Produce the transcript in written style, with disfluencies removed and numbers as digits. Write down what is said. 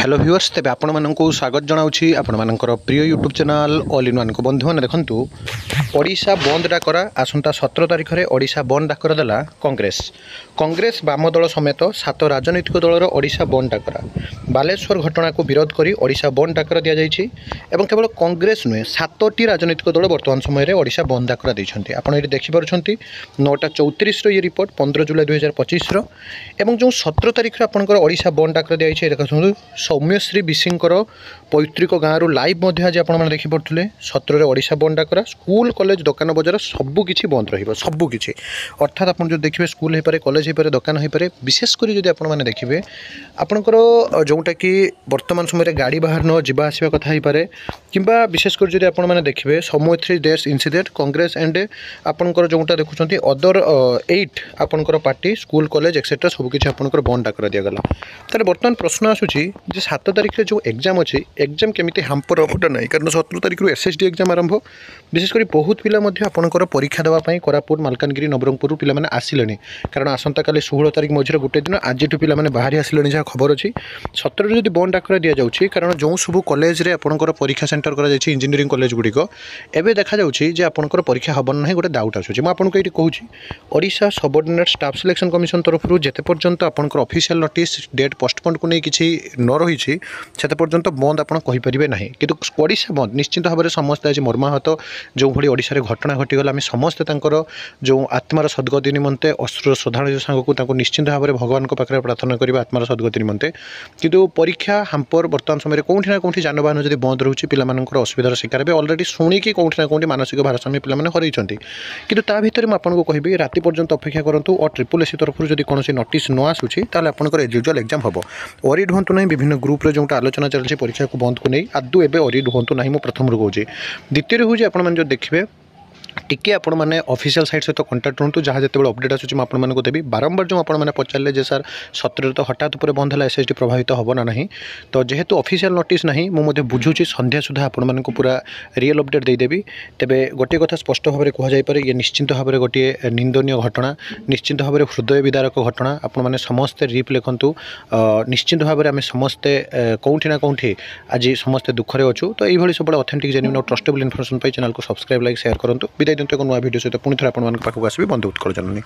Hello viewers तेज आपण मानक स्वागत जनाऊँगी आपण मानकर प्रिय YouTube channel all in one को बंधु मैंने देखूँ ओडिशा बंद डाकरा आसंता 17 तारिख में ओडिशा बंद डाकर देला कांग्रेस कांग्रेस वाम दल समेत 7 राजनैतिक दलर ओडिशा बंद डाकरा बालेश्वर घटना को विरोध करी ओडिशा बंद डाकर दि जाइए केवल कांग्रेस नुहे 7टी राजनैतिक दल बर्तमान समय ओडिशा बंद डाकरा देते आपड़ ये देखिपुंट 9:34 ये रिपोर्ट 15 जुलाई 2025 जो 17 तारिख में आपंकर ओडिशा बंद डाकर दी जाइए सौम्यश्री विशींकर पैतृक गाँव लाइव आज आप देखिपे 17 ओडिशा बंद डाकरा स्कूल कॉलेज दुकान बजार सबकि बंद सबकि अर्थात आप जो देखिए स्कूल हो पारे कॉलेज हो पारे दुकान हो पारे विशेषकर जब आपने देखिए आपंकर जोटा कि वर्तमान समय गाड़ी बाहर न जावा आसवा कथा हो पारे कि विशेषकर जब आपने देखिए सौम्यश्री देश इनसीडेंट कांग्रेस एंड आपंकर जोटा देखुं अदर 8 आपंकर पार्टी स्कूल कॉलेज एक्सेट्रा सबकि आपंकर बंद डाकर दिगला तेरे बर्तमान प्रश्न आसूँ 7 तारिख जो एग्जाम अच्छी एग्जाम केमी हाम्पर हबटा ना कारण 17 तारिख एसएसडी एग्जाम आरंभ विशेषकर बहुत पिला आपंकर परीक्षा देवाई कोरापुट मालकानगिरी नवरंगपुर पिला आसिले कारण आसंता काली 16 तारिख मझे गोटे दिन आज पिला बाहरी आसिले जहाँ खबर अच्छी 17 जब बंद डाकर दि जाऊँगी कारण जो सब कॉलेज रे आपंकर परीक्षा सेंटर कर इंजीनियरिंग कॉलेज गुड़िक एवं देखा जाऊँगी आपंकर परीक्षा हम ना गोटे डाउट आसूँ मुझे ये कहूँ Odisha subordinate staff selection commission तरफ जिते पर्यंत आपंकर ऑफिशियल नोटिस डेट पोस्टपोन को नहीं किसी न रही से पर्यंत बंद आप कहींपारे ना कि ओडिशा बंद निश्चित भाव में समस्ते आज मर्माहत जो भाई ओडिशा घटना घटीगला आम समस्ते जो आत्मार सद्गति निमंते अश्रुर श्रद्धांजलि सांग निश्चित भाव में भगवान पाखे प्रार्थना करवा आत्मार सद्गति निमंते किंतु परीक्षा हाम्पर बर्तमान समय कौटी ना कौटी जानवाहन जब बंद रोचे पिलांर असुविधार शिकार भी अलरेडी शुणिकी कौटी ना कौटी मानसिक भारसाम्य पिलाने हरइंट कि भितर मुझे कहि राति पर्यंत अपेक्षा करूँ और ट्रिपल तरफ जब कौन नोटिस न आसूँ ताल आपंकर एज यूजुआल एग्जाम हम वरीड हूँ ना विभिन्न ग्रुप्रे जो आलोचना चलती परीक्षा को बंद को नहीं आदू एवं वरीड हूँ ना मुझे प्रथम कहूँ द्वितीय हूँ आप देखिए टिके आपण मैंने ऑफिशियल साइट सहित कंटाक्ट रुँ जहाँ जो अपडेट आसूँ आपको देवी बारंबार जो आपने पचारे जे सर 17 तो हठात पर बंद है एसएसडी प्रभावित हम ना नहीं तो जेहेतु ऑफिशियल नोटिस नहीं मुझे बुझुची संध्या सुधा आपण पूरा रियल अपडेट देदेवी तेरे गोटे कथा स्पष्ट भाव में कहुपर ये निश्चिंत भाव में गोटे निंदनीय घटना निश्चिंत भाव में हृदय विदारक घटना आपने समस्ते रिप लिखु निश्चिंत भाव में आम समस्ते कौटी ना कौटी आज समस्ते दुखरे अच्छू तो ये सब ऑथेंटिक जेन्युइन और ट्रस्टेबल इनफॉरमेशन चैनल को सब्सक्राइब लाइक शेयर करूँ विदाय दिंतु एक नुआ वीडियो सहित पुणी थे आपको आसबि बंधु उत्कल जननी।